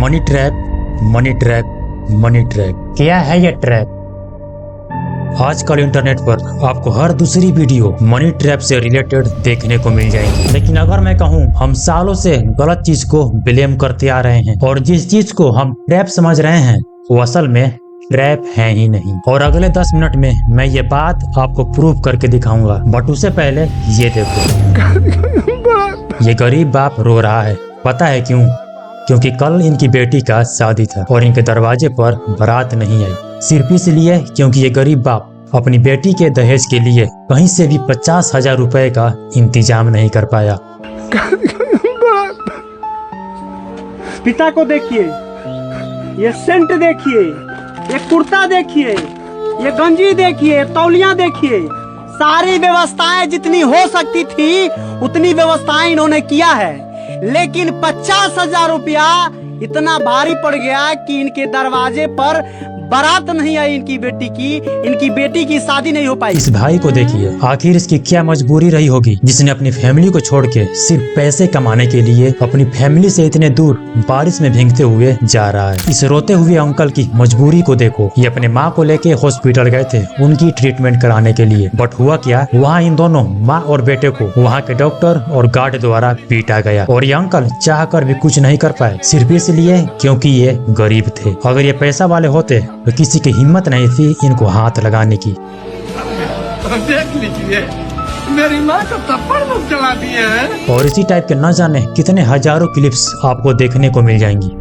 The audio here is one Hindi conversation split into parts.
Money trap, money trap, money trap. क्या है ये ट्रैप? आजकल इंटरनेट पर आपको हर दूसरी वीडियो मनी ट्रैप से रिलेटेड देखने को मिल जाएगी। लेकिन अगर मैं कहूँ, हम सालों से गलत चीज को ब्लेम करते आ रहे हैं और जिस चीज को हम ट्रैप समझ रहे हैं वो असल में ट्रैप है ही नहीं। और अगले 10 मिनट में मैं ये बात आपको प्रूव करके दिखाऊंगा। बट उससे पहले ये देखो, ये गरीब बाप रो रहा है। पता है क्यों? क्योंकि कल इनकी बेटी का शादी था और इनके दरवाजे पर बारात नहीं आई। सिर्फ इसलिए क्योंकि ये गरीब बाप अपनी बेटी के दहेज के लिए कहीं से भी 50,000 रुपए का इंतजाम नहीं कर पाया। पिता को देखिए, ये सेंट देखिए, ये कुर्ता देखिए, ये गंजी देखिए, तौलिया देखिए, सारी व्यवस्थाएं जितनी हो सकती थी उतनी व्यवस्थाएं इन्होंने किया है। लेकिन 50,000 रुपया इतना भारी पड़ गया कि इनके दरवाजे पर बारात नहीं आई। इनकी बेटी की शादी नहीं हो पाई। इस भाई को देखिए, आखिर इसकी क्या मजबूरी रही होगी जिसने अपनी फैमिली को छोड़ के सिर्फ पैसे कमाने के लिए अपनी फैमिली से इतने दूर बारिश में भीगते हुए जा रहा है। इस रोते हुए अंकल की मजबूरी को देखो। ये अपने माँ को लेके हॉस्पिटल गए थे उनकी ट्रीटमेंट कराने के लिए। बट हुआ क्या, वहाँ इन दोनों माँ और बेटे को वहाँ के डॉक्टर और गार्ड द्वारा पीटा गया। और ये अंकल चाह कर भी कुछ नहीं कर पाए, सिर्फ इसलिए क्योंकि ये गरीब थे। अगर ये पैसा वाले होते तो किसी की हिम्मत नहीं थी इनको हाथ लगाने की। देख लीजिए, मेरी माँ को थप्पड़ मुँह चला दिए हैं। और इसी टाइप के न जाने कितने हजारों क्लिप्स आपको देखने को मिल जाएंगी।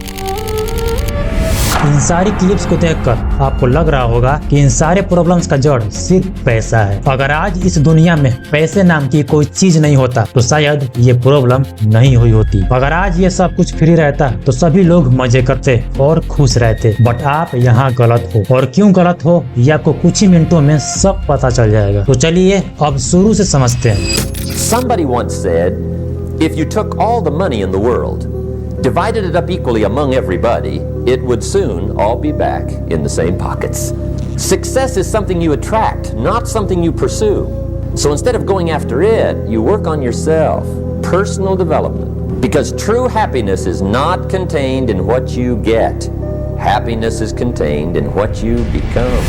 इन सारी क्लिप्स को देखकर आपको लग रहा होगा कि इन सारे प्रॉब्लम्स का जड़ सिर्फ पैसा है। अगर आज इस दुनिया में पैसे नाम की कोई चीज नहीं होता तो शायद ये प्रॉब्लम नहीं हुई होती। अगर आज ये सब कुछ फ्री रहता तो सभी लोग मजे करते और खुश रहते। बट आप यहाँ गलत हो, और क्यों गलत हो ये आपको कुछ ही मिनटों में सब पता चल जाएगा। तो चलिए अब शुरू से समझते हैं। Somebody once said, if you took all the money in the world, divided it up equally among everybody, it would soon all be back in the same pockets. Success is something you attract, not something you pursue. So instead of going after it, you work on yourself, personal development. Because true happiness is not contained in what you get. Happiness is contained in what you become.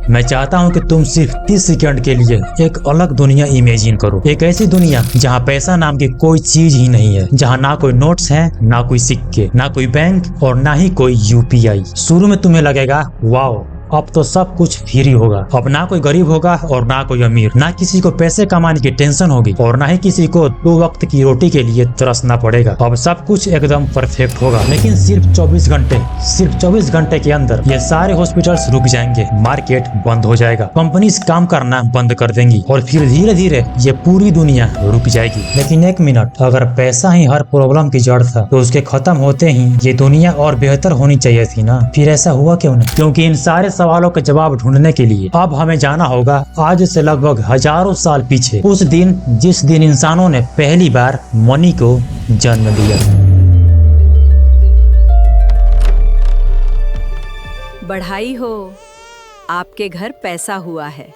मैं चाहता हूं कि तुम सिर्फ 30 सेकंड के लिए एक अलग दुनिया इमेजिन करो। एक ऐसी दुनिया जहां पैसा नाम की कोई चीज ही नहीं है, जहां ना कोई नोट्स है, ना कोई सिक्के, ना कोई बैंक और ना ही कोई UPI। शुरू में तुम्हें लगेगा वाओ, अब तो सब कुछ फ्री होगा। अब ना कोई गरीब होगा और ना कोई अमीर, ना किसी को पैसे कमाने की टेंशन होगी और ना ही किसी को 2 वक्त की रोटी के लिए तरसना पड़ेगा। अब सब कुछ एकदम परफेक्ट होगा। लेकिन सिर्फ 24 घंटे के अंदर ये सारे हॉस्पिटल्स रुक जाएंगे, मार्केट बंद हो जाएगा, कंपनीज काम करना बंद कर देंगी और फिर धीरे धीरे ये पूरी दुनिया रुक जाएगी। लेकिन एक मिनट, अगर पैसा ही हर प्रॉब्लम की जड़ था तो उसके खत्म होते ही ये दुनिया और बेहतर होनी चाहिए थी ना। फिर ऐसा हुआ क्यों नहीं? क्योंकि इन सारे सवालों के जवाब ढूंढने के लिए अब हमें जाना होगा आज से लगभग हजारों साल पीछे, उस दिन जिस दिन इंसानों ने पहली बार मनी को जन्म दिया। बढ़ाई हो, आपके घर पैसा हुआ है।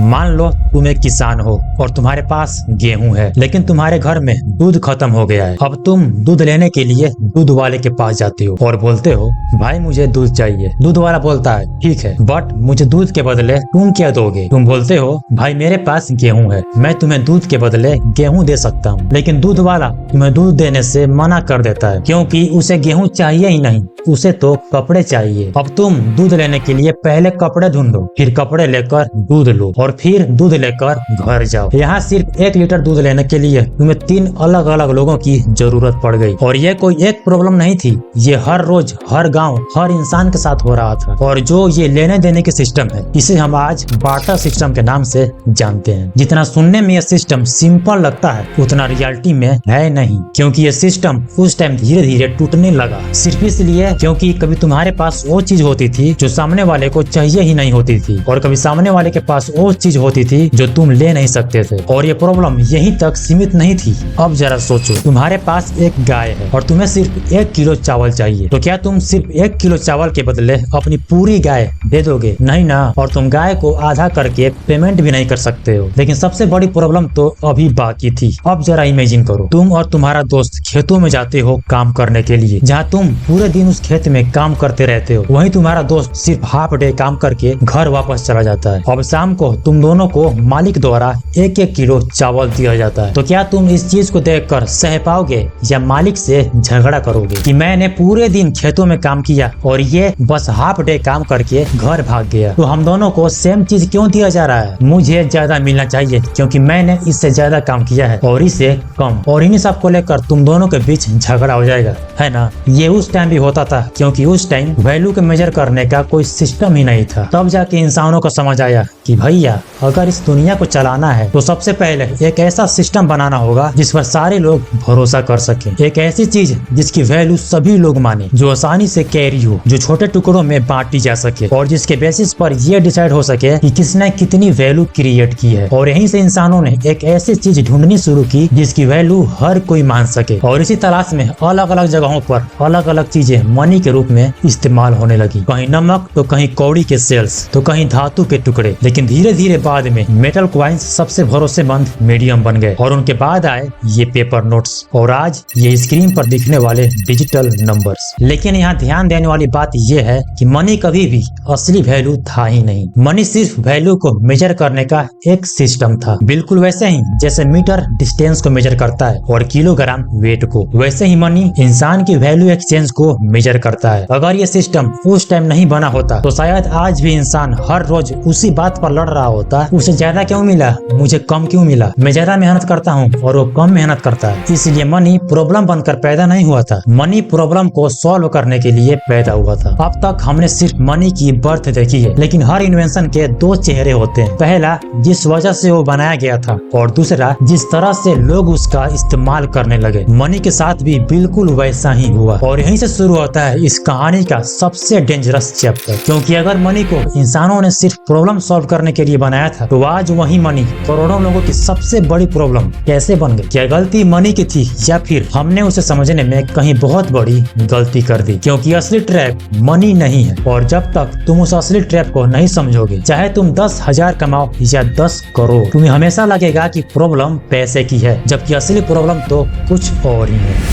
मान लो तुम एक किसान हो और तुम्हारे पास गेहूं है, लेकिन तुम्हारे घर में दूध खत्म हो गया है। अब तुम दूध लेने के लिए दूध वाले के पास जाते हो और बोलते हो भाई मुझे दूध चाहिए। दूध वाला बोलता है ठीक है, बट मुझे दूध के बदले तुम क्या दोगे? तुम बोलते हो भाई मेरे पास गेहूं है, मैं तुम्हें दूध के बदले गेहूं दे सकता हूँ। लेकिन दूध वाला तुम्हें दूध देने से मना कर देता है क्योंकि उसे गेहूं चाहिए ही नहीं, उसे तो कपड़े चाहिए। अब तुम दूध लेने के लिए पहले कपड़े ढूंढो, फिर कपड़े लेकर दूध लो और फिर दूध लेकर घर जाओ। यहाँ सिर्फ 1 लीटर दूध लेने के लिए तुम्हें 3 अलग अलग लोगों की जरूरत पड़ गई। और ये कोई एक प्रॉब्लम नहीं थी, ये हर रोज हर गांव हर इंसान के साथ हो रहा था। और जो ये लेने देने के सिस्टम है इसे हम आज बार्टर सिस्टम के नाम से जानते हैं। जितना सुनने में ये सिस्टम सिंपल लगता है उतना रियलिटी में है नहीं, क्योंकि ये सिस्टम उस टाइम धीरे धीरे टूटने लगा। सिर्फ इसलिए क्योंकि कभी तुम्हारे पास वो चीज होती थी जो सामने वाले को चाहिए ही नहीं होती थी, और कभी सामने वाले के पास वो चीज होती थी जो तुम ले नहीं सकते थे, और ये प्रॉब्लम यहीं तक सीमित नहीं थी। अब जरा सोचो, तुम्हारे पास एक गाय है और तुम्हें सिर्फ 1 किलो चावल चाहिए, तो क्या तुम सिर्फ 1 किलो चावल के बदले अपनी पूरी गाय दे दोगे? नहीं ना। और तुम गाय को आधा करके पेमेंट भी नहीं कर सकते हो। लेकिन सबसे बड़ी प्रॉब्लम तो अभी बाकी थी। अब जरा इमेजिन करो, तुम और तुम्हारा दोस्त खेतों में जाते हो काम करने के लिए, जहाँ तुम पूरे दिन उस खेत में काम करते रहते हो। वहीं तुम्हारा दोस्त सिर्फ हाफ डे काम करके घर वापस चला जाता है। अब शाम को तुम दोनों को मालिक द्वारा 1-1 किलो चावल दिया जाता है। तो क्या तुम इस चीज को देखकर सह पाओगे या मालिक से झगड़ा करोगे कि मैंने पूरे दिन खेतों में काम किया और ये बस हाफ डे काम करके घर भाग गया? तो हम दोनों को सेम चीज क्यों दिया जा रहा है? मुझे ज्यादा मिलना चाहिए क्योंकि मैंने इससे ज्यादा काम किया है और इसे कम, और इन्हीं सब को लेकर तुम दोनों के बीच झगड़ा हो जाएगा, है ना? ये उस टाइम भी होता था क्योंकि उस टाइम वैल्यू के मेजर करने का कोई सिस्टम ही नहीं था। तब जाके इंसानों को समझ आया कि भैया अगर इस दुनिया को चलाना है तो सबसे पहले एक ऐसा सिस्टम बनाना होगा जिस पर सारे लोग भरोसा कर सकें। एक ऐसी चीज जिसकी वैल्यू सभी लोग माने, जो आसानी से कैरी हो, जो छोटे टुकड़ों में बांटी जा सके और जिसके बेसिस पर यह डिसाइड हो सके कि किसने कितनी वैल्यू क्रिएट की है। और यहीं से इंसानों ने एक ऐसी चीज ढूंढनी शुरू की जिसकी वैल्यू हर कोई मान सके, और इसी तलाश में अलग अलग जगहों पर अलग अलग चीजें मनी के रूप में इस्तेमाल होने लगी। कहीं नमक तो कहीं कौड़ी के सेल्स तो कहीं धातु के टुकड़े। लेकिन धीरे धीरे बाद में मेटल कॉइन्स सबसे भरोसेमंद मीडियम बन गए और उनके बाद आए ये पेपर नोट्स और आज ये स्क्रीन पर दिखने वाले डिजिटल नंबर्स। लेकिन यहाँ ध्यान देने वाली बात यह है कि मनी कभी भी असली वैल्यू था ही नहीं। मनी सिर्फ वैल्यू को मेजर करने का एक सिस्टम था, बिल्कुल वैसे ही जैसे मीटर डिस्टेंस को मेजर करता है और किलोग्राम वेट को, वैसे ही मनी इंसान की वैल्यू एक्सचेंज को मेजर करता है। अगर ये सिस्टम उस टाइम नहीं बना होता तो शायद आज भी इंसान हर रोज उसी बात पर लड़ रहा होता, उसे ज्यादा क्यों मिला, मुझे कम क्यों मिला, मैं ज्यादा मेहनत करता हूँ और वो कम मेहनत करता है। इसलिए मनी प्रॉब्लम बनकर पैदा नहीं हुआ था, मनी प्रॉब्लम को सॉल्व करने के लिए पैदा हुआ था। अब तक हमने सिर्फ मनी की बर्थ देखी है, लेकिन हर इन्वेंशन के 2 चेहरे होते हैं। पहला जिस वजह से वो बनाया गया था और दूसरा जिस तरह से लोग उसका इस्तेमाल करने लगे। मनी के साथ भी बिल्कुल वैसा ही हुआ और यहीं से शुरू होता है इस कहानी का सबसे डेंजरस चैप्टर। क्योंकि अगर मनी को इंसानों ने सिर्फ प्रॉब्लम सॉल्व करने के लिए बनाया था तो आज वही मनी करोड़ों लोगों की सबसे बड़ी प्रॉब्लम कैसे बन गई? क्या गलती मनी की थी या फिर हमने उसे समझने में कहीं बहुत बड़ी गलती कर दी? क्योंकि असली ट्रैप मनी नहीं है, और जब तक तुम उस असली ट्रैप को नहीं समझोगे, चाहे तुम 10,000 कमाओ या 10 करोड़, तुम्हें हमेशा लगेगा कि प्रॉब्लम पैसे की है, जबकि असली प्रॉब्लम तो कुछ और ही है।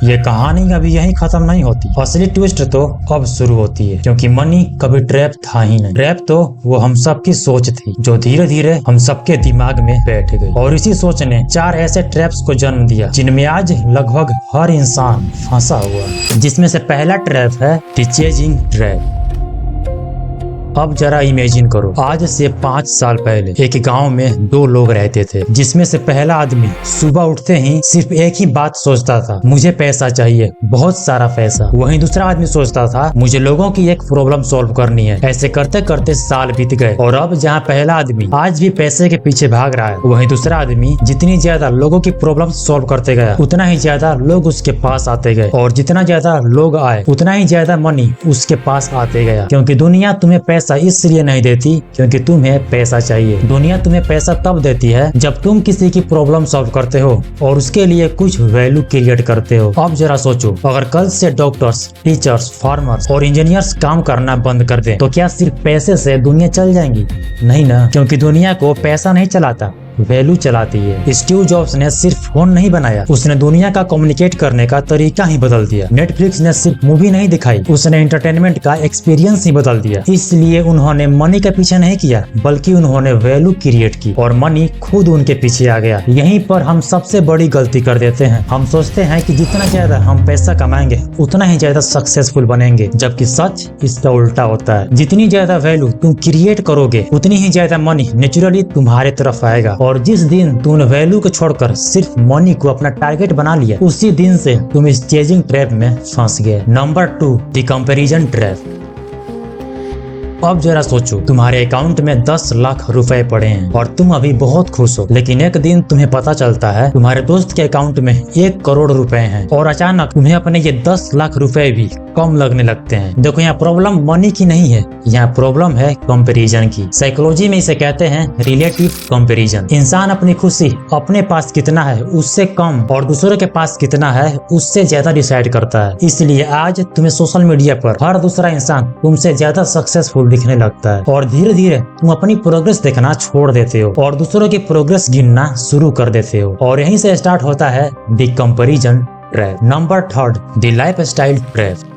ये कहानी अभी यहीं खत्म नहीं होती, असली ट्विस्ट तो अब शुरू होती है। क्योंकि मनी कभी ट्रैप था ही नहीं, ट्रैप तो वो हम सबकी सोच थी जो धीरे धीरे हम सबके दिमाग में बैठ गई, और इसी सोच ने 4 ऐसे ट्रैप्स को जन्म दिया जिनमें आज लगभग हर इंसान फंसा हुआ है। जिसमें से पहला ट्रैप है द चेजिंग ट्रैप। अब जरा इमेजिन करो, आज से 5 साल पहले एक गांव में 2 लोग रहते थे, जिसमें से पहला आदमी सुबह उठते ही सिर्फ एक ही बात सोचता था, मुझे पैसा चाहिए, बहुत सारा पैसा। वहीं दूसरा आदमी सोचता था, मुझे लोगों की एक प्रॉब्लम सॉल्व करनी है। ऐसे करते करते साल बीत गए, और अब जहाँ पहला आदमी आज भी पैसे के पीछे भाग रहा है, वहीं दूसरा आदमी जितनी ज्यादा लोगों की प्रॉब्लम सॉल्व करते गया, उतना ही ज्यादा लोग उसके पास आते गए, और जितना ज्यादा लोग आए उतना ही ज्यादा मनी उसके पास आते गया। क्योंकि दुनिया तुम्हें पैसा इसलिए नहीं देती क्योंकि तुम्हें पैसा चाहिए, दुनिया तुम्हें पैसा तब देती है जब तुम किसी की प्रॉब्लम सॉल्व करते हो और उसके लिए कुछ वैल्यू क्रिएट करते हो। अब जरा सोचो, अगर कल से डॉक्टर्स, टीचर्स, फार्मर्स और इंजीनियर्स काम करना बंद कर दें तो क्या सिर्फ पैसे से दुनिया चल जाएंगी? नहीं ना, क्योंकि दुनिया को पैसा नहीं चलाता, वैल्यू चलाती है। स्टीव जॉब्स ने सिर्फ फोन नहीं बनाया, उसने दुनिया का कम्युनिकेट करने का तरीका ही बदल दिया। नेटफ्लिक्स ने सिर्फ मूवी नहीं दिखाई, उसने एंटरटेनमेंट का एक्सपीरियंस ही बदल दिया। इसलिए उन्होंने मनी के पीछे नहीं किया, बल्कि उन्होंने वैल्यू क्रिएट की और मनी खुद उनके पीछे आ गया। यहीं पर हम सबसे बड़ी गलती कर देते हैं। हम सोचते हैं कि जितना ज्यादा हम पैसा कमाएंगे उतना ही ज्यादा सक्सेसफुल बनेंगे, जबकि सच इसका उल्टा होता है। जितनी ज्यादा वैल्यू तुम क्रिएट करोगे उतनी ही ज्यादा मनी नेचुरली तुम्हारे तरफ आएगा, और जिस दिन तुमने वैल्यू को छोड़कर सिर्फ मनी को अपना टारगेट बना लिया, उसी दिन से तुम इस चेजिंग ट्रैप में फंस गए। Number 2, the comparison trap. अब जरा सोचो, तुम्हारे अकाउंट में 10 लाख रुपए पड़े हैं और तुम अभी बहुत खुश हो, लेकिन एक दिन तुम्हें पता चलता है तुम्हारे दोस्त के अकाउंट में 1 करोड़ रुपए हैं और अचानक तुम्हें अपने ये 10 लाख रुपए भी कम लगने लगते हैं। देखो, यहाँ प्रॉब्लम मनी की नहीं है, यहाँ प्रॉब्लम है कंपैरिजन की। साइकोलॉजी में इसे कहते हैं रिलेटिव कंपैरिजन। इंसान अपनी खुशी अपने पास कितना है उससे कम और दूसरों के पास कितना है उससे ज्यादा डिसाइड करता है। इसलिए आज तुम्हें सोशल मीडिया पर हर दूसरा इंसान तुमसे ज्यादा सक्सेसफुल दिखने लगता है और धीरे धीरे तुम अपनी प्रोग्रेस देखना छोड़ देते हो और दूसरों की प्रोग्रेस गिनना शुरू कर देते हो और यहीं से स्टार्ट होता है the comparison trap. Number 3, the lifestyle trap.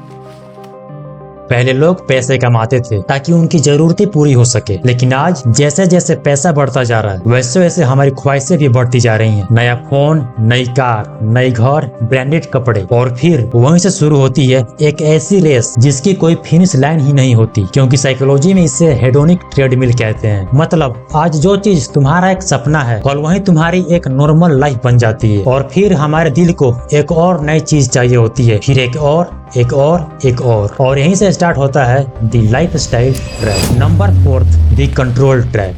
पहले लोग पैसे कमाते थे ताकि उनकी जरूरतें पूरी हो सके, लेकिन आज जैसे जैसे पैसा बढ़ता जा रहा है वैसे वैसे हमारी ख्वाहिशें भी बढ़ती जा रही हैं। नया फोन, नई कार, नई घर, ब्रांडेड कपड़े और फिर वहीं से शुरू होती है एक ऐसी रेस जिसकी कोई फिनिश लाइन ही नहीं होती, क्योंकि साइकोलॉजी में इसे हेडोनिक ट्रेडमिल कहते हैं। मतलब आज जो चीज तुम्हारा एक सपना है कल वहीं तुम्हारी एक नॉर्मल लाइफ बन जाती है और फिर हमारे दिल को एक और नई चीज चाहिए होती है, फिर एक और यहीं से स्टार्ट होता है the lifestyle trap. Number 4, the control trap.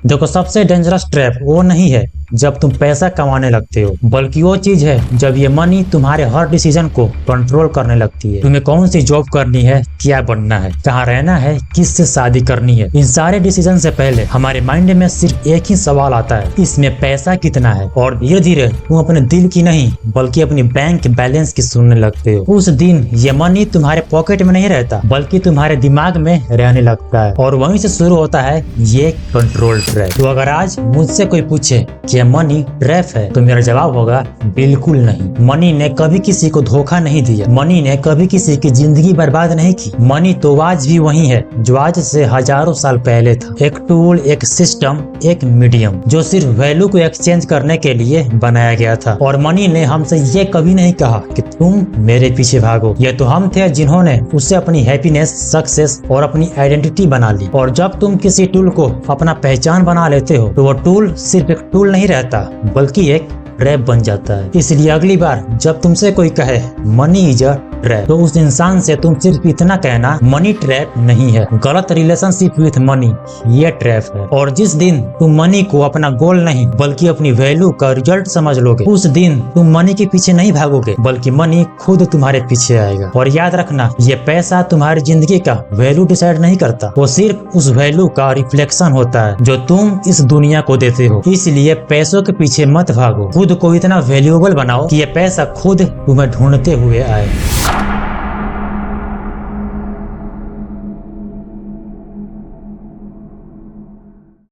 देखो, सबसे डेंजरस ट्रैप वो नहीं है जब तुम पैसा कमाने लगते हो, बल्कि वो चीज है जब ये मनी तुम्हारे हर डिसीजन को कंट्रोल करने लगती है। तुम्हें कौन सी जॉब करनी है, क्या बनना है, कहाँ रहना है, किससे शादी करनी है, इन सारे डिसीजन से पहले हमारे माइंड में सिर्फ एक ही सवाल आता है, इसमें पैसा कितना है। और धीरे धीरे तुम अपने दिल की नहीं बल्कि अपनी बैंक बैलेंस की सुनने लगते हो। उस दिन ये मनी तुम्हारे पॉकेट में नहीं रहता बल्कि तुम्हारे दिमाग में रहने लगता है और वहीं से शुरू होता है ये कंट्रोल ट्रैप। तो अगर आज मुझसे कोई पूछे कि मनी ट्रैप है तो मेरा जवाब होगा बिल्कुल नहीं। मनी ने कभी किसी को धोखा नहीं दिया, मनी ने कभी किसी की जिंदगी बर्बाद नहीं की। मनी तो आज भी वही है जो आज से हजारों साल पहले था, एक टूल, एक सिस्टम, एक मीडियम जो सिर्फ वैल्यू को एक्सचेंज करने के लिए बनाया गया था। और मनी ने हमसे ये कभी नहीं कहा कि तुम मेरे पीछे भागो। ये तो हम थे जिन्होंने उससे अपनी हैप्पीनेस, सक्सेस और अपनी आइडेंटिटी बना ली। और जब तुम किसी टूल को अपना पहचान बना लेते हो तो वो टूल सिर्फ एक टूल नहीं रहता बल्कि एक ट्रैप बन जाता है। इसलिए अगली बार जब तुमसे कोई कहे मनी इज अ ट्रैप तो उस इंसान से तुम सिर्फ इतना कहना, मनी ट्रैप नहीं है, गलत रिलेशनशिप विथ मनी ये ट्रैप है। और जिस दिन तुम मनी को अपना गोल नहीं बल्कि अपनी वैल्यू का रिजल्ट समझ लोगे उस दिन तुम मनी के पीछे नहीं भागोगे बल्कि मनी खुद तुम्हारे पीछे आएगा। और याद रखना, ये पैसा तुम्हारी जिंदगी का वैल्यू डिसाइड नहीं करता, वो सिर्फ उस वैल्यू का रिफ्लेक्शन होता है जो तुम इस दुनिया को देते हो। इसलिए पैसों के पीछे मत भागो, खुद को इतना वैल्यूएबल बनाओ कि ये पैसा खुद तुम्हें ढूंढते हुए आए।